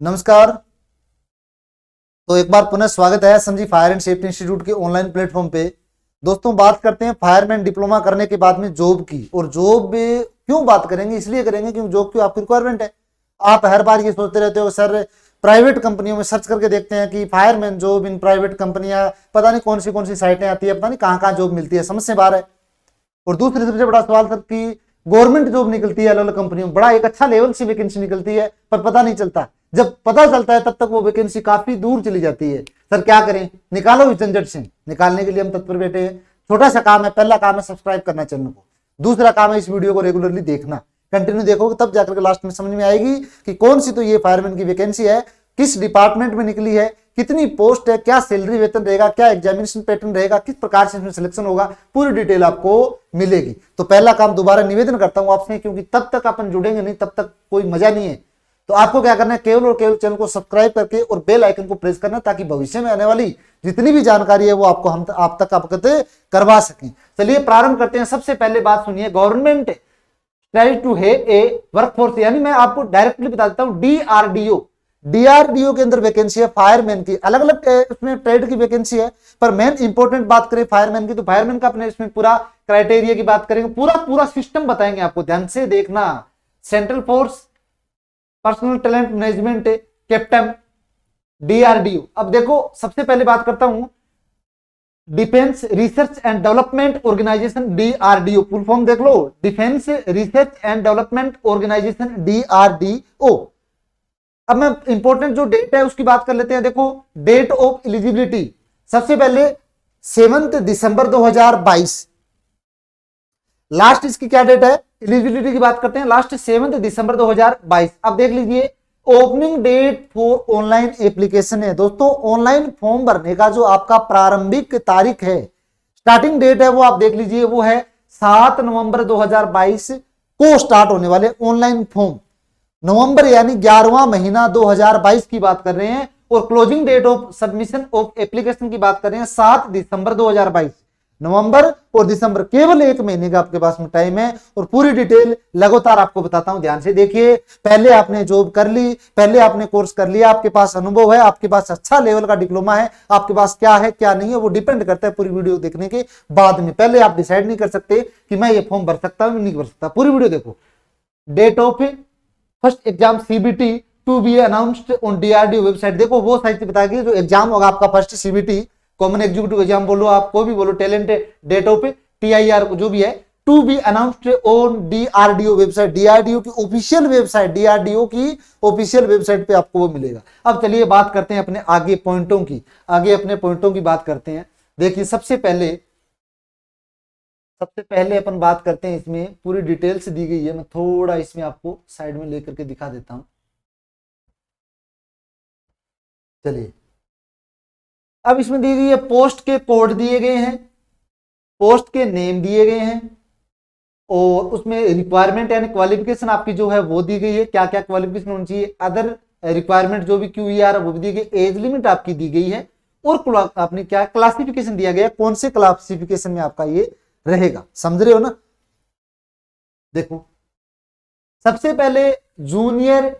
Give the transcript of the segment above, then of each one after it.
नमस्कार। तो एक बार पुनः स्वागत है SMG fire and safety institute के ऑनलाइन प्लेटफॉर्म पे। दोस्तों, बात करते हैं फायरमैन डिप्लोमा करने के बाद में जॉब की। और जॉब में क्यों बात करेंगे, इसलिए करेंगे क्योंकि जॉब की आपकी रिक्वायरमेंट है। आप हर बार ये सोचते रहते हो सर, प्राइवेट कंपनियों में सर्च करके देखते हैं कि फायरमैन जॉब इन प्राइवेट कंपनियां, पता नहीं कौन सी साइटें आती है, पता नहीं कहाँ जॉब मिलती है, समझ से बाहर है। और दूसरी सबसे बड़ा सवाल सर कि गवर्नमेंट जॉब निकलती है अलग अलग कंपनियों में, बड़ा एक अच्छा लेवल से वैकेंसी निकलती है, पर पता नहीं चलता। जब पता चलता है तब तक वो वैकेंसी काफी दूर चली जाती है। सर क्या करें, निकालो इस झंझट से। निकालने के लिए हम तत्पर बैठे हैं। छोटा सा काम है, पहला काम है सब्सक्राइब करना चैनल को। दूसरा काम है इस वीडियो को रेगुलरली देखना, कंटिन्यू देखोगे तब जाकर के लास्ट में समझ में आएगी कि कौन सी तो ये फायरमैन की वैकेंसी है, किस डिपार्टमेंट में निकली है, कितनी पोस्ट है, क्या सैलरी वेतन रहेगा, क्या एग्जामिनेशन पैटर्न रहेगा, किस प्रकार से इसमें सिलेक्शन होगा, पूरी डिटेल आपको मिलेगी। तो पहला काम दोबारा निवेदन करता हूं आपसे, क्योंकि तब तक अपन जुड़ेंगे नहीं तब तक कोई मजा नहीं है। तो आपको क्या करना है, केवल और केवल चैनल को सब्सक्राइब करके और बेल आइकन को प्रेस करना, ताकि भविष्य में आने वाली जितनी भी जानकारी है वो आपको हम आप तक अवगत करवा सकें। चलिए प्रारंभ करते हैं। सबसे पहले बात सुनिए, गवर्नमेंट ट्राई टू है ए वर्कफोर्स, यानी मैं आपको डायरेक्टली बता देता हूं, डीआरडीओ के अंदर वैकेंसी है फायरमैन की। अलग अलग उसमें ट्रेड की वैकेंसी है, पर मेन इंपॉर्टेंट बात करें फायरमैन की, तो फायरमैन का अपने इसमें पूरा क्राइटेरिया की बात करेंगे, पूरा सिस्टम बताएंगे आपको, ध्यान से देखना। Central force, personnel talent management, captain, DRDO. अब देखो, सबसे पहले बात करता हूं defence research and development organisation, DRDO. Full form देख लो, defence research and development organisation, DRDO. अब मैं इंपॉर्टेंट जो डेट है उसकी बात कर लेते हैं। देखो, डेट ऑफ एलिजिबिलिटी सबसे पहले 7 दिसंबर 2022 लास्ट। इसकी क्या डेट है, एलिजिबिलिटी की बात करते हैं, लास्ट 7 दिसंबर 2022। अब देख लीजिए, opening date for online application है। दोस्तों, ऑनलाइन फॉर्म भरने का जो आपका प्रारंभिक तारीख है, स्टार्टिंग डेट है, वो आप देख लीजिए, वो है 7 नवंबर 2022 को स्टार्ट होने वाले ऑनलाइन फॉर्म। नवंबर यानी 11वां महीना 2022 की बात कर रहे हैं। और closing date of submission of application की बात कर रहे हैं 7 दिसंबर 2022। नवंबर और दिसंबर, केवल एक महीने का आपके पास में टाइम है। और पूरी डिटेल लगातार आपको बताता हूं, ध्यान से देखिए। पहले आपने जॉब कर ली, पहले आपने कोर्स कर लिया, आपके पास अनुभव है, आपके पास अच्छा लेवल का डिप्लोमा है, आपके पास क्या है क्या नहीं है वो डिपेंड करता है पूरी वीडियो देखने के बाद में। पहले आप डिसाइड नहीं कर सकते कि मैं ये फॉर्म भर सकता हूं नहीं भर सकता। पूरी वीडियो देखो। Date of first exam CBT to be announced on DRDO website. देखो, वो साइट बताएगी जो एग्जाम होगा आपका, first CBT common executive exam बोलो, आप कोई भी बोलो, टैलेंट डेट ऑफ टीआईआर जो भी है, to be announced on DRDO website, DRDO की ऑफिशियल वेबसाइट, डीआरडीओ की ऑफिशियल वेबसाइट पे आपको वो मिलेगा। अब चलिए बात करते हैं अपने आगे पॉइंटों की, अपने पॉइंटों की बात करते हैं। देखिए, सबसे पहले अपन बात करते हैं, इसमें पूरी डिटेल्स दी गई है। मैं थोड़ा इसमें आपको साइड में लेकर के दिखा देता हूं। चलिए, अब इसमें दी गई है, पोस्ट के कोड दिए गए हैं, पोस्ट के नेम दिए गए हैं, और उसमें रिक्वायरमेंट यानी क्वालिफिकेशन आपकी जो है वो दी गई है, क्या क्या क्वालिफिकेशन होनी चाहिए, अदर रिक्वायरमेंट जो भी क्यूईआर वो भी दी गई, एज लिमिट आपकी दी गई है, और आपने क्या क्लासिफिकेशन दिया गया, कौन से क्लासिफिकेशन में आपका ये रहेगा। समझ रहे हो ना। देखो, सबसे पहले जूनियर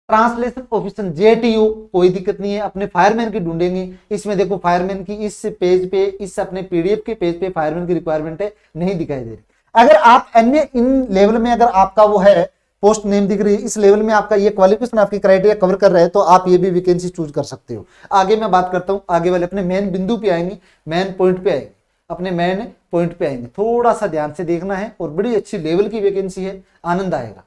ट्रांसलेशन ऑफिसर, जेटीओ, कोई दिक्कत नहीं है, अपने फायरमैन की ढूंढेंगे। इसमें देखो, फायरमैन की इस पेज पे, इस अपने पीडीएफ के पेज पे फायरमैन की रिक्वायरमेंट है, नहीं दिखाई दे रही। अगर आप अन्य इन लेवल में अगर आपका वो है, पोस्ट नेम दिख रही है, इस लेवल में आपका ये क्वालिफिकेशन आपकी क्राइटेरिया कवर कर रहा है, तो आप ये भी वैकेंसी चूज कर सकते हो। आगे मैं बात करता हूं, आगे वाले अपने मेन बिंदु पे आएंगे, मेन पॉइंट पे आएंगे, अपने मेन पॉइंट पे आएंगे। थोड़ा सा ध्यान से देखना है, और बड़ी अच्छी लेवल की वैकेंसी है, आनंद आएगा।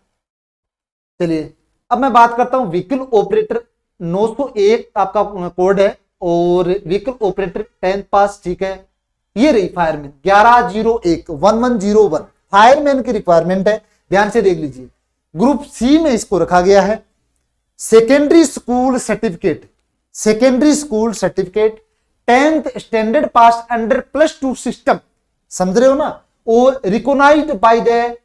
चलिए, अब मैं बात करता हूं व्हीकल ऑपरेटर, 901 आपका कोड है, और व्हीकल ऑपरेटर 10th पास, ठीक है। ये रही फायरमैन 1101 फायरमैन की रिक्वायरमेंट है, ध्यान से देख लीजिए। ग्रुप सी में इसको रखा गया है। Secondary school certificate, 10th standard पास अंडर +2 सिस्टम, समझ रहे हो ना, और रिकॉग्नाइज्ड बाय द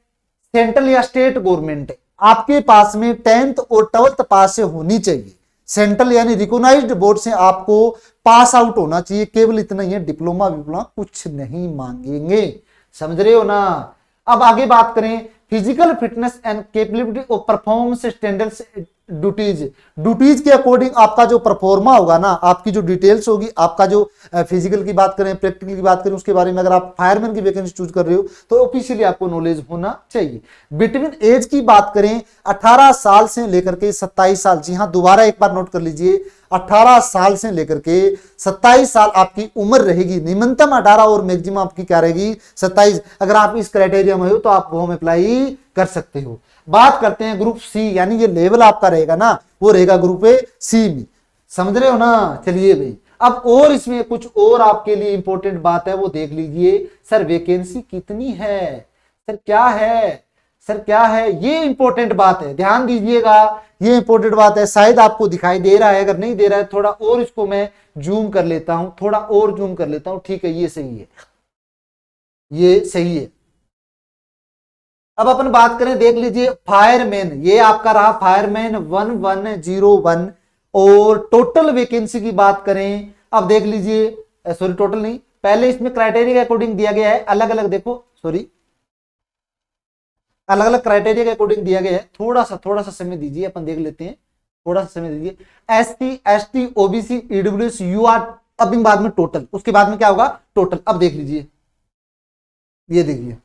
सेंट्रल या स्टेट गवर्नमेंट। आपके पास में 10th और 12th पास से होनी चाहिए, सेंट्रल यानी रिकॉग्नाइज्ड बोर्ड से आपको पास आउट होना चाहिए, केवल इतना ही है, डिप्लोमा कुछ नहीं मांगेंगे। समझ रहे हो ना। अब आगे बात करें, physical fitness and capability of performance standards duties, duties के अकॉर्डिंग आपका जो परफॉर्मा होगा ना, आपकी जो डिटेल्स होगी, आपका जो फिजिकल की बात करें, प्रैक्टिकल की बात करें, उसके बारे में अगर आप फायरमैन की वैकेंसी चूज कर रहे हो तो ऑफिशियली आपको नॉलेज होना चाहिए। बिटवीन एज की बात करें 18 साल से लेकर के 27 साल, जी हाँ दोबारा एक बार नोट कर लीजिए, 18 साल से लेकर के 27 साल आपकी उम्र रहेगी, न्यूनतम 18 और मैक्सिमम आपकी क्या रहेगी 27। अगर आप इस क्राइटेरिया में हो तो आप होम अप्लाई कर सकते हो। बात करते हैं ग्रुप सी, यानी ये लेवल आपका रहेगा ना, वो रहेगा ग्रुप ए सी में, समझ रहे हो ना। चलिए भाई, अब और इसमें कुछ और आपके लिए इंपॉर्टेंट बात है वो देख लीजिए। सर वैकेंसी कितनी है, सर क्या है, सर क्या है, ये इंपॉर्टेंट बात है, ध्यान दीजिएगा, ये इंपॉर्टेंट बात है। शायद आपको दिखाई दे रहा है, अगर नहीं दे रहा है थोड़ा और इसको मैं जूम कर लेता हूं, थोड़ा और जूम कर लेता हूं, ठीक है ये सही है, ये सही है। अब अपन बात करें, देख लीजिए फायरमैन, ये आपका रहा फायरमैन 1101, और टोटल वैकेंसी की बात करें, अब देख लीजिए, सॉरी टोटल नहीं, पहले इसमें क्राइटेरिया के अकॉर्डिंग दिया गया है, अलग अलग देखो, सॉरी अलग अलग क्राइटेरिया के अकॉर्डिंग दिया गया है। थोड़ा सा समय दीजिए, अपन देख लेते हैं, थोड़ा सा समय दीजिए। ST, ST, OBC, EWS, UR, अब इन बाद में टोटल, उसके बाद में क्या होगा टोटल। अब देख लीजिए, ये देखिए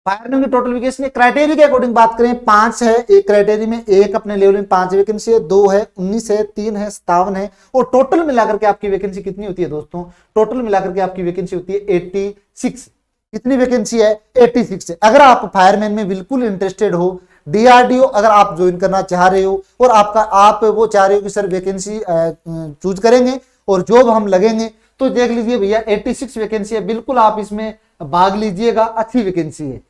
फायरमैन की टोटल वैकेंसी क्राइटेरिया के अकॉर्डिंग बात करें 5 है, एक क्राइटेरिया में एक अपने लेवल में 5 वैकेंसी है, 2 है, 19 है, 3 है, 57 है, और टोटल मिलाकर के आपकी वैकेंसी कितनी होती है दोस्तों, टोटल मिलाकर के आपकी वैकेंसी होती है 86। कितनी वैकेंसी है 86 है। अगर आप फायरमैन में बिल्कुल इंटरेस्टेड हो, डीआरडीओ अगर आप ज्वाइन करना चाह रहे हो और आप वो चाह रहे हो कि सर वैकेंसी चूज करेंगे और जॉब हम लगेंगे, तो देख लीजिए भैया 86 वैकेंसी है, बिल्कुल आप इसमें भाग लीजिएगा, अच्छी वैकेंसी है।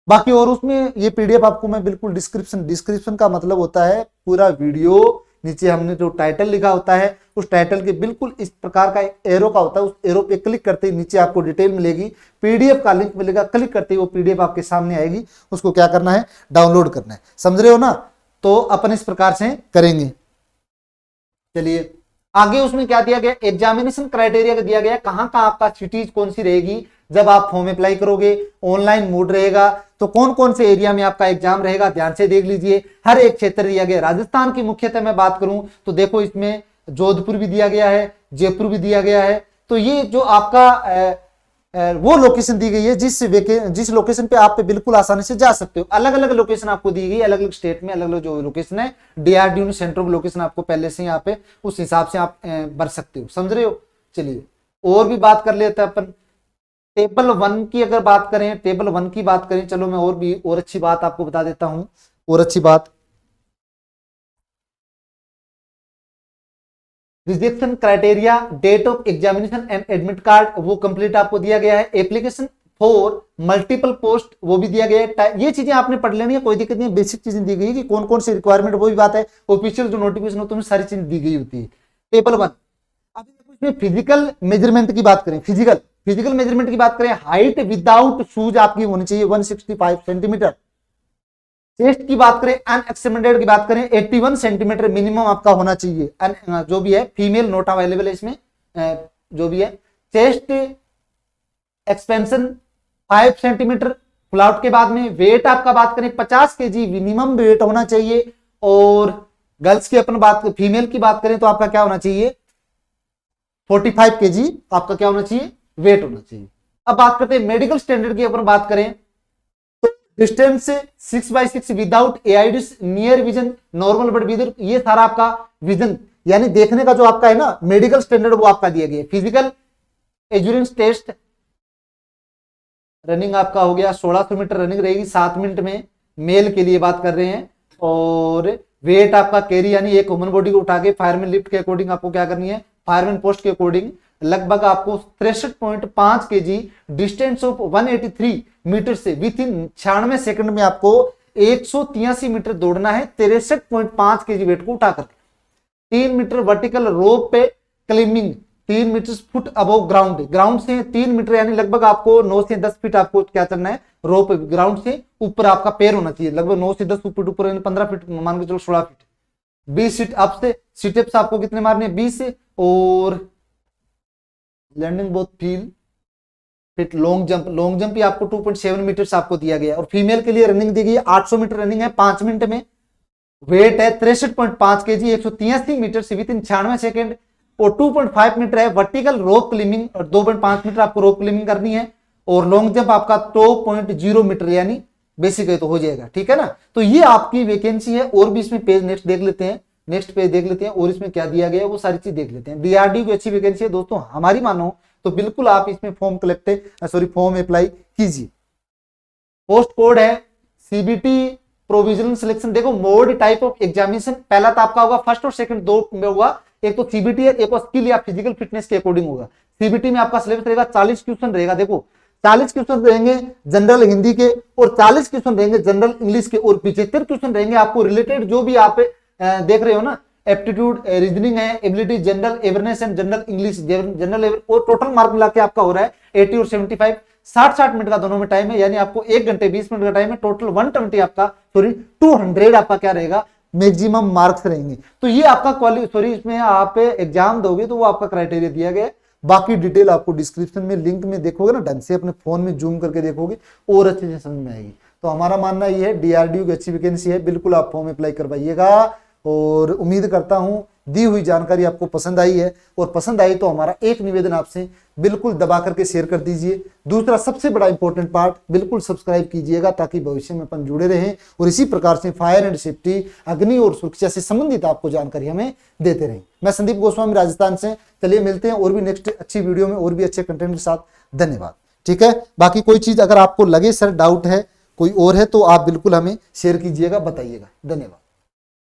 बाकी और उसमें ये पीडीएफ आपको मैं बिल्कुल डिस्क्रिप्शन का मतलब होता है पूरा वीडियो, नीचे हमने जो टाइटल लिखा होता है उस टाइटल के बिल्कुल इस प्रकार का एक एरो का होता है, उस एरो पे क्लिक करते ही नीचे आपको डिटेल मिलेगी, पीडीएफ का लिंक मिलेगा, क्लिक करते ही वो पीडीएफ आपके सामने आएगी, उसको क्या करना है डाउनलोड करना है, समझ रहे हो ना। तो अपन इस प्रकार से करेंगे। चलिए आगे उसमें क्या दिया गया, एग्जामिनेशन क्राइटेरिया का दिया गया, कहां कहां आपका सिटीज कौन सी रहेगी जब आप फॉर्म अप्लाई करोगे, ऑनलाइन मोड रहेगा, तो कौन कौन से एरिया में आपका एग्जाम रहेगा, ध्यान से देख लीजिए, हर एक क्षेत्र दिया गया। राजस्थान की मुख्यतः मैं बात करूं तो देखो इसमें जोधपुर भी दिया गया है, जयपुर भी दिया गया है, तो ये जो आपका वो लोकेशन दी गई है जिस लोकेशन पे आप बिल्कुल आसानी से जा सकते हो। अलग अलग लोकेशन आपको दी गई, अलग अलग स्टेट में अलग अलग जो लोकेशन है, डीआरडीओ ने सेंटर ऑफ लोकेशन आपको पहले से यहाँ पे उस हिसाब से आप भर सकते हो, समझ रहे हो। चलिए और भी बात कर लेते हैं अपन, टेबल 1 की अगर बात करें, टेबल 1 की बात करें, चलो मैं और भी और अच्छी बात आपको बता देता हूं, और अच्छी बात, rejection criteria, date of examination and admit card वो कंप्लीट आपको दिया गया है, एप्लीकेशन फॉर मल्टीपल पोस्ट वो भी दिया गया है, ये चीजें आपने पढ़ लेनी है, कोई दिक्कत नहीं है, बेसिक चीजें दी गई है कि कौन कौन सी रिक्वायरमेंट, वो भी बात है, ऑफिशियल जो नोटिफिकेशन होता है सारी चीजें दी गई होती है। टेबल 1, अब इसमें फिजिकल मेजरमेंट की बात करें, फिजिकल मेजरमेंट की बात करें, हाइट विदाउट शूज आपकी होनी चाहिए 165 सेंटीमीटर, चेस्ट की बात करें, अनएक्सटेंडेड की बात करें 81 सेंटीमीटर मिनिमम आपका होना चाहिए, जो भी है फीमेल नोट अवेलेबल है इसमें, जो भी है, chest expansion 5 centimetre, pull out के बाद में वेट आपका बात करें 50 केजी मिनिमम वेट होना चाहिए, और गर्ल्स की अपन बात फीमेल की बात करें तो आपका क्या होना चाहिए 45 केजी आपका क्या होना चाहिए वेट होना चाहिए। अब बात करते हैं मेडिकल स्टैंडर्ड की अपन बात करें तो distance 6x6 without aids, near vision, normal but with, ये सारा आपका विजन यानी देखने का जो आपका है ना मेडिकल स्टैंडर्ड वो आपका दिया गया है। फिजिकल एंड्योरेंस टेस्ट, रनिंग आपका हो गया 1600 मीटर रनिंग रहेगी 7 मिनट में, मेल के लिए बात कर रहे हैं, और वेट आपका कैरी यानी एक ह्यूमन बॉडी को उठा के फायरमैन लिफ्ट के अकॉर्डिंग आपको क्या करनी है, फायरमैन पोस्ट के अकॉर्डिंग लगभग आपको 63.5 केजी, डिस्टेंस ऑफ 183 मीटर से विथ इन 96 सेकंड में आपको 183 मीटर दौड़ना है 63.5 केजी वेट को उठा करके। 3 मीटर वर्टिकल रोप पे climbing, 3 metre foot above ground से 3 मीटर यानी लगभग आपको 9 से 10 फीट आपको क्या करना है, रोप ग्राउंड से ऊपर आपका पैर होना चाहिए, लगभग 9 से 10 फीट ऊपर यानी 15 फीट मान के चलो 16 फीट। 20 सीट अप से सीटअप्स आपको कितने मारने 20 से, और landing both feel fit long jump भी आपको 2.7 मीटर आपको दिया गया, और फीमेल के लिए रनिंग दी गई 800 मीटर रनिंग है 5 मिनट में, वेट है 63.5 kg, 183 मीटर से विद इन 96 सेकेंड, और 2.5 मीटर है वर्टिकल रोप क्लिमिंग, और 2.5 मीटर आपको रोप क्लिमिंग करनी है, और लॉन्ग जंप आपका 2.0 मीटर यानी बेसिक है तो हो जाएगा, ठीक है ना। तो ये आपकी वैकेंसी है। और भी इसमें पेज नेक्स्ट देख लेते हैं, नेक्स्ट पेज देख लेते हैं, और इसमें क्या दिया गया है वो सारी चीज देख लेते हैं। डीआरडीओ की अच्छी वैकेंसी है दोस्तों, हमारी मानो तो बिल्कुल आप इसमें फॉर्म अप्लाई कीजिए। पोस्ट कोड है सीबीटी प्रोविजनल सिलेक्शन। देखो मोड टाइप ऑफ एग्जामिनेशन, पहला तो आपका होगा फर्स्ट और सेकंड दो में होगा, एक तो सीबीटी है, एक और स्किल या फिजिकल फिटनेस के अकॉर्डिंग होगा। सीबीटी में आपका सिलेबस रहेगा 40 क्वेश्चन रहेगा। देखो 40 क्वेश्चन रहेंगे जनरल हिंदी के, और 40 क्वेश्चन रहेंगे जनरल इंग्लिश के, और 75 क्वेश्चन रहेंगे आपको रिलेटेड जो भी आप देख रहे हो ना, एप्टीट्यूड, रीजनिंग है, ability, general awareness and general English, general, और टोटल मार्क मिला के आपका हो रहा है 80 और 75। 60 मिनट का दोनों में टाइम है, यानी आपको 1 घंटे 20 मिनट का टाइम है। टोटल 120 आपका 200 आपका क्या रहेगा, मैक्सिमम मार्क्स रहेंगे। तो ये आपका इसमें आप एग्जाम दोगे तो वो आपका क्राइटेरिया दिया गया है। बाकी डिटेल आपको डिस्क्रिप्शन में लिंक में देखोगे ना, ढंग से अपने फोन में जूम करके देखोगे और अच्छे से समझ में आएगी। तो हमारा मानना ये है डीआरडीओ की अच्छी वैकेंसी है, बिल्कुल आप फॉर्म अप्लाई करवाइएगा। और उम्मीद करता हूं दी हुई जानकारी आपको पसंद आई है, और पसंद आई तो हमारा एक निवेदन आपसे, बिल्कुल दबा करके शेयर कर दीजिए। दूसरा सबसे बड़ा इंपॉर्टेंट पार्ट, बिल्कुल सब्सक्राइब कीजिएगा ताकि भविष्य में अपन जुड़े रहें और इसी प्रकार से फायर एंड सेफ्टी, अग्नि और सुरक्षा से संबंधित आपको जानकारी हमें देते रहें। मैं संदीप गोस्वामी राजस्थान से। चलिए मिलते हैं और भी नेक्स्ट अच्छी वीडियो में और भी अच्छे कंटेंट के साथ। धन्यवाद। ठीक है, बाकी कोई चीज अगर आपको लगे सर डाउट है कोई और है तो आप बिल्कुल हमें शेयर कीजिएगा, बताइएगा। धन्यवाद।